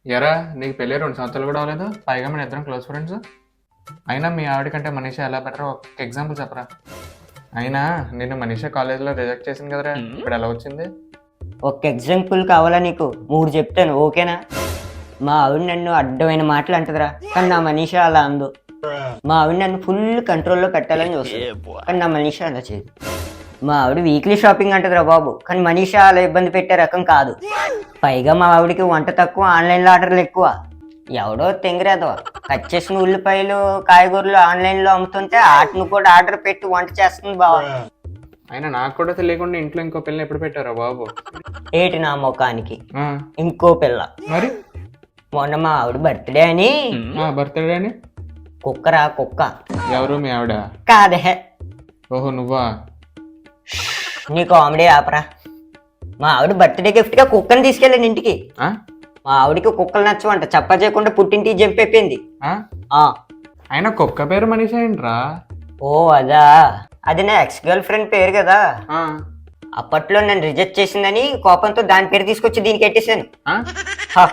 ఎరా నీకు పెళ్ళి 2 సంవత్సరాలు కూడా అవ్వలేదు, పైగా మన ఇద్దరం క్లోజ్ ఫ్రెండ్స్. అయినా మీ ఆవిడ కంటే మనీషా ఎలా బెటర్ ఒక ఎగ్జాంపుల్ చెప్పరా. అయినా నిన్ను మనీషా కాలేజీలో రిజెక్ట్ చేసింది కదరా, ఇప్పుడు ఎలా వచ్చింది? ఒక ఎగ్జాంపుల్ కావాలా నీకు? 3 చెప్తాను, ఓకేనా? మా ఆవిడ నన్ను అడ్డమైన మాటలు అంటదిరా, కానీ నా మనీషా అలా అందు. మా ఆవిడ నన్ను ఫుల్ కంట్రోల్లో పెట్టాలని చూస్తుంది, కానీ నా మనీషా అలా చేయదు. మా ఆవిడ వీక్లీ షాపింగ్ అంటదిరా బాబు, కానీ మనీషా అలా ఇబ్బంది పెట్టే రకం కాదు. పైగా మా ఆవిడకి వంట తక్కువ, ఆన్లైన్లో ఆర్డర్లు ఎక్కువ. ఎవడో తెంగిరేదవా కట్ చేసిన ఉల్లిపాయలు కాయగూరలు ఆన్లైన్లో అమ్ముతుంటే వాటిని కూడా ఆర్డర్ పెట్టి వంట చేస్తుంది బావ. అయినా నాకు కూడా తెలియకుండా ఇంట్లో ఇంకో పిల్లని ఎప్పుడు పెట్టారా బాబు? ఏటి నా ముఖానికి ఆ, ఇంకో పిల్ల? మరి మొన్న మా ఆవిడ బర్త్డే అని బర్త్డే అని కుక్కరా కుక్క. ఎవరు మీ ఆవిడ? కాదే, ఓహో నువ్వా? నీ కామెడీ ఆపరా. మా ఆవిడ బర్త్డే గిఫ్ట్ గా కుక్కని తీసుకెళ్ళాను ఇంటికి. ఆ? మా ఆవిడకి కుక్కలు నచ్చవంట, చెప్ప చేయకుండా పుట్టింటికి జంపేపింది. ఆ? అయినా కుక్క పేరు మనీషా ఏంట్రా? ఓ అదా, అది నా ఎక్స్ గర్ల్ ఫ్రెండ్ పేరు కదా. ఆ, అప్పట్లో నన్ను రిజెక్ట్ చేసిందని కోపంతో దాని పేరు తీసుకొచ్చి దీనికి ఎట్టేసాను. ఆ? హ,